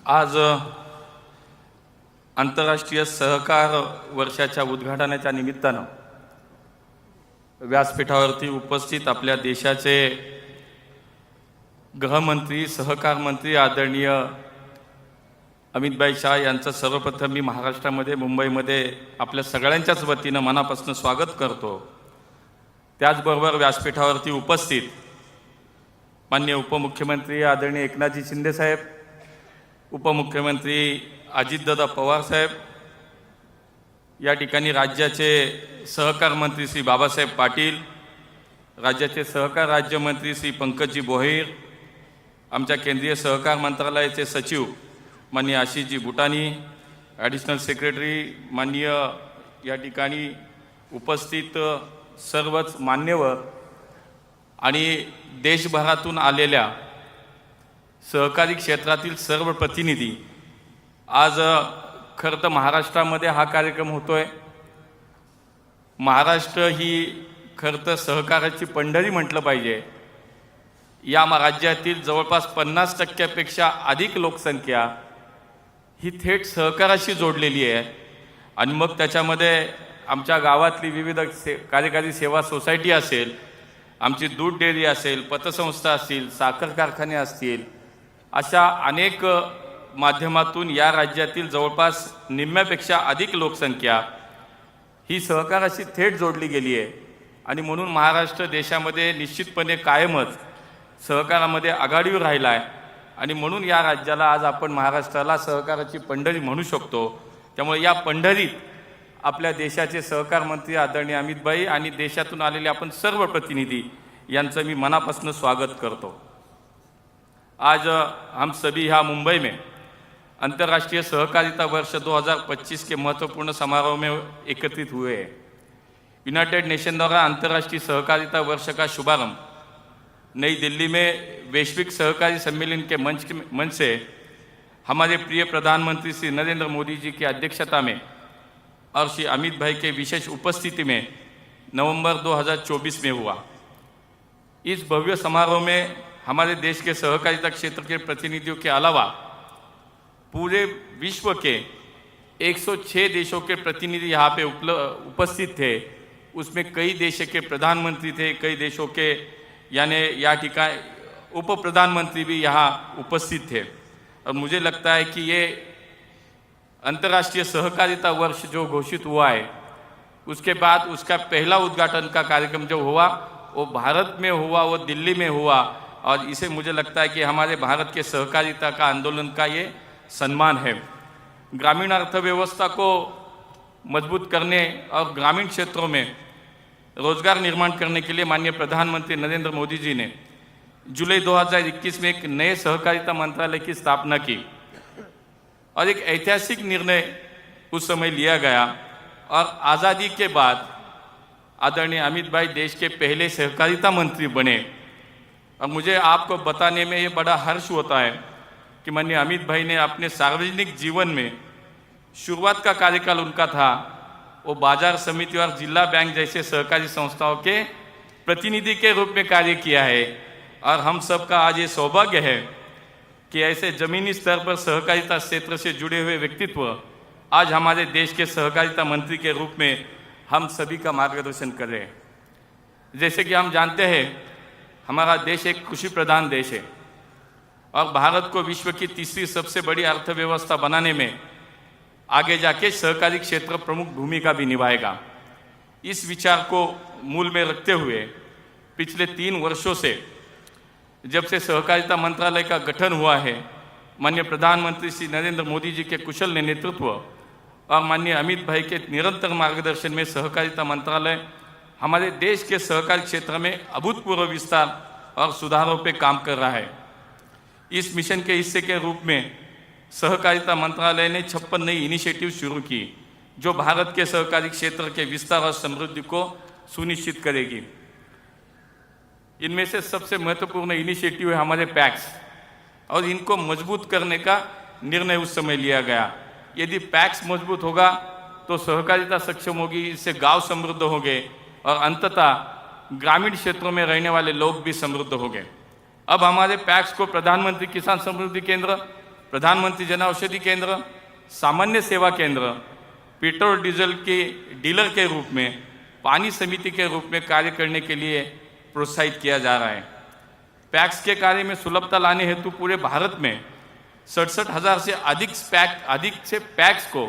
आज आंतरराष्ट्रीय सहकार वर्षाच्या उद्घाटनाच्या निमित्तानं व्यासपीठावरती उपस्थित आपल्या देशाचे गृहमंत्री सहकार मंत्री आदरणीय अमित शाह यांचं सर्वप्रथम मी महाराष्ट्रामध्ये मुंबईमध्ये आपल्या सगळ्यांच्याच वतीनं मनापासून स्वागत करतो। त्याचबरोबर व्यासपीठावरती उपस्थित माननीय उपमुख्यमंत्री आदरणीय एकनाथजी शिंदे साहेब, उपमुख्यमंत्री अजितदादा पवार साहेब, या ठिकाणी राज्याचे सहकार मंत्री श्री बाबासाहेब पाटील, राज्याचे सहकार राज्यमंत्री श्री पंकजी भोईर, आमच्या केंद्रीय सहकार मंत्रालयाचे सचिव माननीय आशिषजी बुटानी, ॲडिशनल सेक्रेटरी माननीय या ठिकाणी उपस्थित सर्वच मान्यवर आणि देशभरातून आलेल्या सहकारी क्षेत्रातील सर्व प्रतिनिधी, आज खरं तर महाराष्ट्रामध्ये हा कार्यक्रम होतोय। महाराष्ट्र ही खरं तर सहकाराची पंढरी म्हटलं पाहिजे। या राज्यातील जवळपास 50% अधिक लोकसंख्या ही थेट सहकाराशी जोडलेली आहे आणि मग त्याच्यामध्ये आमच्या गावातली विविध कार्यकारी सेवा सोसायटी असेल, आमची दूध डेअरी असेल, पतसंस्था असतील, साखर कारखाने असतील, अशा अनेक माध्यमातून या राज्यातील जवळपास निम्म्यापेक्षा अधिक लोकसंख्या ही सहकाराशी थेट जोडली गेली आहे आणि म्हणून महाराष्ट्र देशामध्ये निश्चितपणे कायमच सहकारामध्ये आघाडीवर राहिला आहे आणि म्हणून या राज्याला आज आपण महाराष्ट्राला सहकाराची पंढरी म्हणू शकतो। त्यामुळे या पंढरीत आपल्या देशाचे सहकार मंत्री आदरणीय अमित आणि देशातून आलेले आपण सर्व प्रतिनिधी यांचं मी मनापासून स्वागत करतो। आज हम सभी यहाँ मुंबई में अंतर्राष्ट्रीय सहकारिता वर्ष 2025 के महत्वपूर्ण समारोह में एकत्रित हुए हैं। यूनाइटेड नेशन द्वारा अंतर्राष्ट्रीय सहकारिता वर्ष का शुभारंभ नई दिल्ली में वैश्विक सहकारी सम्मेलन के मंच से हमारे प्रिय प्रधानमंत्री श्री नरेंद्र मोदी जी की अध्यक्षता में और श्री अमित भाई के विशेष उपस्थिति में नवंबर 2024 में हुआ। इस भव्य समारोह में हमारे देश के सहकारिता क्षेत्र के प्रतिनिधियों के अलावा पूरे विश्व के 106 देशों के प्रतिनिधि यहाँ पे उपस्थित थे। उसमें कई देश के प्रधानमंत्री थे, कई देशों के यानी या ठिकाने उप प्रधानमंत्री भी यहाँ उपस्थित थे और मुझे लगता है कि ये अंतर्राष्ट्रीय सहकारिता वर्ष जो घोषित हुआ है उसके बाद उसका पहला उद्घाटन का कार्यक्रम जो हुआ वो भारत में हुआ, वो दिल्ली में हुआ और इसे मुझे लगता है कि हमारे भारत के सहकारिता का आंदोलन का ये सम्मान है। ग्रामीण अर्थव्यवस्था को मजबूत करने और ग्रामीण क्षेत्रों में रोजगार निर्माण करने के लिए माननीय प्रधानमंत्री नरेंद्र मोदी जी ने जुलाई 2021 में एक नए सहकारिता मंत्रालय की स्थापना की और एक ऐतिहासिक निर्णय उस समय लिया गया और आज़ादी के बाद आदरणीय अमित भाई देश के पहले सहकारिता मंत्री बने। और मुझे आपको बताने में ये बड़ा हर्ष होता है कि माननीय अमित भाई ने अपने सार्वजनिक जीवन में शुरुआत का कार्यकाल उनका था वो बाजार समिति और जिला बैंक जैसे सहकारी संस्थाओं के प्रतिनिधि के रूप में कार्य किया है और हम सबका आज ये सौभाग्य है कि ऐसे जमीनी स्तर पर सहकारिता क्षेत्र से जुड़े हुए व्यक्तित्व आज हमारे देश के सहकारिता मंत्री के रूप में हम सभी का मार्गदर्शन कर रहे हैं। जैसे कि हम जानते हैं हमारा देश एक कृषि प्रधान देश है और भारत को विश्व की तीसरी सबसे बड़ी अर्थव्यवस्था बनाने में आगे जाके सहकारी क्षेत्र प्रमुख भूमिका भी निभाएगा। इस विचार को मूल में रखते हुए पिछले 3 वर्षों से जब से सहकारिता मंत्रालय का गठन हुआ है, माननीय प्रधानमंत्री श्री नरेंद्र मोदी जी के कुशल नेतृत्व और माननीय अमित भाई के निरंतर मार्गदर्शन में सहकारिता मंत्रालय हमारे देश के सहकारी क्षेत्र में अभूतपूर्व विस्तार और सुधारों पे काम कर रहा है। इस मिशन के हिस्से के रूप में सहकारिता मंत्रालय ने 56 नई इनिशिएटिव शुरू की जो भारत के सहकारी क्षेत्र के विस्तार और समृद्धि को सुनिश्चित करेगी। इनमें से सबसे महत्वपूर्ण इनिशिएटिव है हमारे पैक्स और इनको मजबूत करने का निर्णय उस समय लिया गया। यदि पैक्स मजबूत होगा तो सहकारिता सक्षम होगी, इससे गांव समृद्ध होंगे और अंततः ग्रामीण क्षेत्रों में रहने वाले लोग भी समृद्ध होंगे। अब हमारे पैक्स को प्रधानमंत्री किसान समृद्धि केंद्र, प्रधानमंत्री जन औषधि केंद्र, सामान्य सेवा केंद्र, पेट्रोल डीजल के डीलर के रूप में, पानी समिति के रूप में कार्य करने के लिए प्रोत्साहित किया जा रहा है। पैक्स के कार्य में सुलभता लाने हेतु पूरे भारत में 67,000 से अधिक से पैक्स को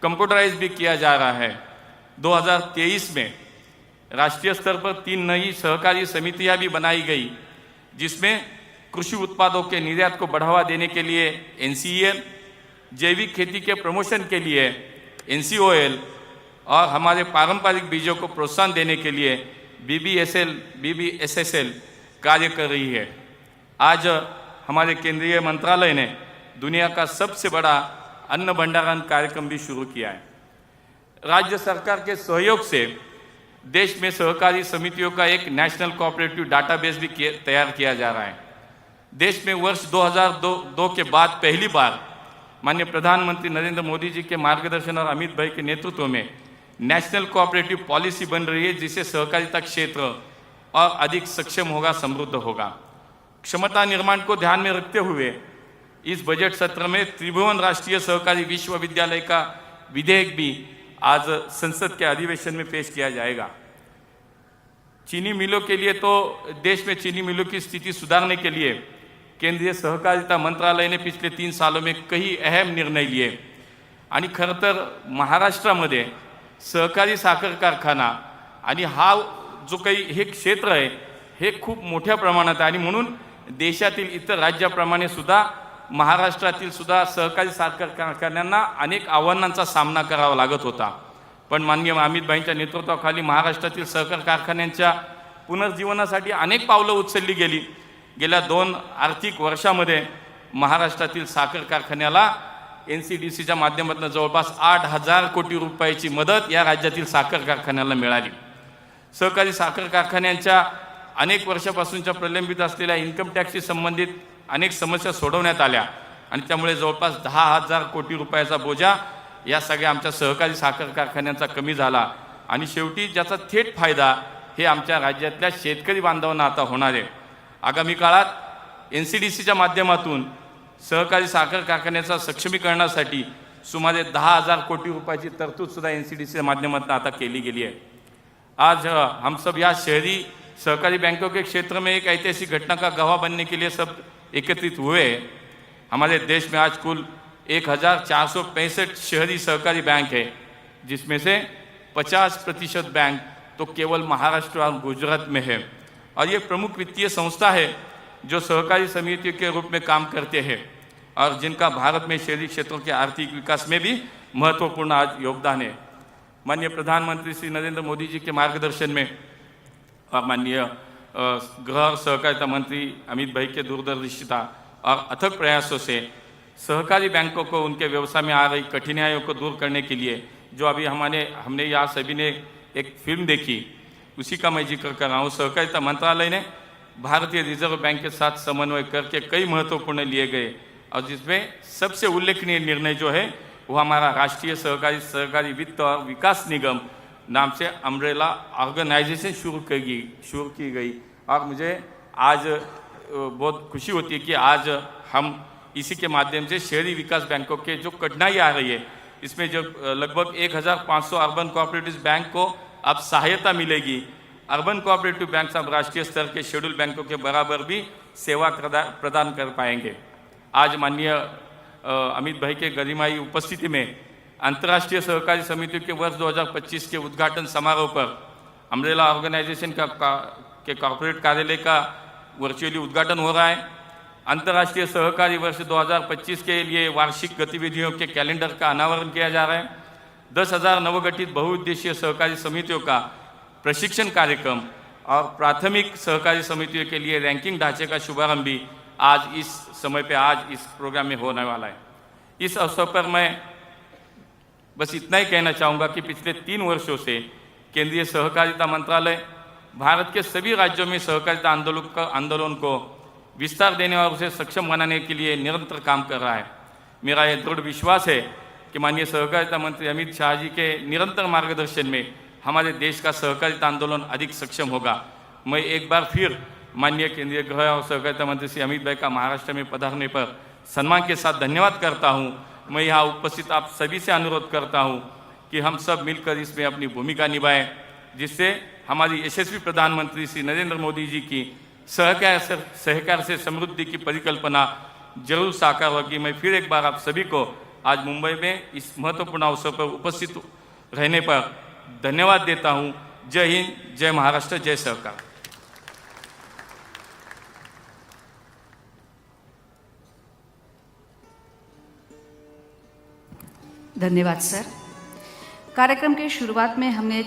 कंप्यूटराइज भी किया जा रहा है। 2023 में राष्ट्रीय स्तर पर 3 नई सहकारी समितियां भी बनाई गई, जिसमें कृषि उत्पादों के निर्यात को बढ़ावा देने के लिए NCEL, जैविक खेती के प्रमोशन के लिए NCOL और हमारे पारंपरिक बीजों को प्रोत्साहन देने के लिए BBSSL कार्य कर रही है। आज हमारे केंद्रीय मंत्रालय ने दुनिया का सबसे बड़ा अन्न भंडारण कार्यक्रम भी शुरू किया है। राज्य सरकार के सहयोग से देश में सहकारी समितियों का एक नेशनल कोऑपरेटिव डाटाबेस भी तैयार किया जा रहा है। देश में वर्ष 2002 के बाद पहली बार माननीय प्रधानमंत्री नरेंद्र मोदी जी के मार्गदर्शन और अमित भाई के नेतृत्व में नेशनल कोऑपरेटिव पॉलिसी बन रही है, जिससे सहकारिता क्षेत्र और अधिक सक्षम होगा, समृद्ध होगा। क्षमता निर्माण को ध्यान में रखते हुए इस बजट सत्र में त्रिभुवन राष्ट्रीय सहकारी विश्वविद्यालय का विधेयक भी आज संसद के अधिवेशन में पेश किया जाएगा। चीनी मिलों के लिए तो देश में चीनी मिलों की स्थिति सुधारने के लिए केंद्रीय सहकारिता मंत्रालय ने पिछले 3 सालों में कई अहम निर्णय लिए आणि खरं तर महाराष्ट्रामध्ये सहकारी साखर कारखाना आणि हा जो काही हे क्षेत्र आहे हे खूप मोठ्या प्रमाणात आहे आणि म्हणून देशातील इतर राज्याप्रमाणे सुद्धा महाराष्ट्रातील सुद्धा सहकारी साखर कारखान्यांना अनेक आव्हानांचा सामना करावा लागत होता। पण माननीय अमित भाईंच्या नेतृत्वाखाली महाराष्ट्रातील सहकार कारखान्यांच्या पुनर्जीवनासाठी अनेक पावलं उचलली गेली। गेल्या 2 आर्थिक वर्षामध्ये महाराष्ट्रातील साखर कारखान्याला NCDCच्या माध्यमातून जवळपास 8,000 कोटी रुपयाची मदत या राज्यातील साखर कारखान्याला मिळाली। सहकारी साखर कारखान्यांच्या अनेक वर्षापासूनच्या प्रलंबित असलेल्या इन्कम टॅक्सशी संबंधित अनेक समस्या सोडवण्यात आल्या आणि त्यामुळे जवळपास 10,000 कोटी रुपयाचा बोजा या सगळ्या आमच्या सहकारी साखर कारखान्यांचा कमी झाला आणि शेवटी ज्याचा थेट फायदा हे आमच्या राज्यातल्या शेतकरी बांधवांना आता होणार आहे। आगामी काळात NCDCच्या माध्यमातून सहकारी साखर कारखान्याचा सक्षमीकरणासाठी सुमारे 10,000 कोटी रुपयाची तरतूद सुद्धा NCDCच्या माध्यमातून आता केली गेली है। आज हम सब यहाँ शहरी सहकारी बैंकों के क्षेत्र में एक ऐतिहासिक घटना का गवाह बनने के लिए सब एकत्रित हुए। हमारे देश में आज कुल 1,465 शहरी सहकारी बैंक है, जिसमें से 50% बैंक तो केवल महाराष्ट्र और गुजरात में है और ये प्रमुख वित्तीय संस्था है जो सहकारी समितियों के रूप में काम करते हैं और जिनका भारत में शहरी क्षेत्रों के आर्थिक विकास में भी महत्वपूर्ण आज योगदान है। माननीय प्रधानमंत्री श्री नरेंद्र मोदी जी के मार्गदर्शन में और माननीय गृह और सहकारिता मंत्री अमित भाई के दूरदर्शिता और अथक प्रयासों से सहकारी बैंकों को उनके व्यवसाय में आ रही कठिनाइयों को दूर करने के लिए जो अभी हमने यहाँ सभी ने एक फिल्म देखी, उसी का मैं जिक्र कर रहा हूँ। सहकारिता मंत्रालय ने भारतीय रिजर्व बैंक के साथ समन्वय करके कई महत्वपूर्ण लिए गए और जिसमें सबसे उल्लेखनीय निर्णय जो है वो हमारा राष्ट्रीय सहकारी वित्त और विकास निगम नाम से अम्ब्रेला ऑर्गेनाइजेशन शुरू की गई और मुझे आज बहुत खुशी होती है कि आज हम इसी के माध्यम से शहरी विकास बैंकों के जो कठिनाई आ रही है इसमें जो लगभग 1,500 अर्बन कोऑपरेटिव बैंक को अब सहायता मिलेगी। अर्बन कोऑपरेटिव बैंक अब राष्ट्रीय स्तर के शेड्यूल बैंकों के बराबर भी सेवा प्रदान कर पाएंगे। आज माननीय अमित भाई के गरिमाई उपस्थिति में अंतर्राष्ट्रीय सहकारी समितियों के वर्ष 2025 के उद्घाटन समारोह पर अम्ब्रेला ऑर्गेनाइजेशन के कॉर्पोरेट कार्यालय का वर्चुअली उद्घाटन हो रहा है। अंतर्राष्ट्रीय सहकारी वर्ष 2025 के लिए वार्षिक गतिविधियों के कैलेंडर का अनावरण किया जा रहा है। 10,000 नवगठित बहुउद्देशीय सहकारी समितियों का प्रशिक्षण कार्यक्रम और प्राथमिक सहकारी समितियों के लिए रैंकिंग ढांचे का शुभारंभ भी आज इस समय पे आज इस प्रोग्राम में होने वाला है। इस अवसर पर मैं बस इतना ही कहना चाहूँगा कि पिछले 3 वर्षों से केंद्रीय सहकारिता मंत्रालय भारत के सभी राज्यों में सहकारिता आंदोलन को विस्तार देने और उसे सक्षम बनाने के लिए निरंतर काम कर रहा है। मेरा यह दृढ़ विश्वास है कि माननीय सहकारिता मंत्री अमित शाह जी के निरंतर मार्गदर्शन में हमारे देश का सहकारिता आंदोलन अधिक सक्षम होगा। मैं एक बार फिर माननीय केंद्रीय गृह और सहकारिता मंत्री श्री अमित भाई का महाराष्ट्र में पधारने पर सम्मान के साथ धन्यवाद करता हूँ। मैं यहाँ उपस्थित आप सभी से अनुरोध करता हूँ कि हम सब मिलकर इसमें अपनी भूमिका निभाएं, जिससे हमारी यशस्वी प्रधानमंत्री श्री नरेंद्र मोदी जी की सहकार से समृद्धि की परिकल्पना जरूर साकार होगी। मैं फिर एक बार आप सभी को आज मुंबई में इस महत्वपूर्ण अवसर पर उपस्थित रहने पर धन्यवाद देता हूँ। जय हिंद, जय महाराष्ट्र, जय सरकार। धन्यवाद सर। कार्यक्रम के शुरुआत में हमने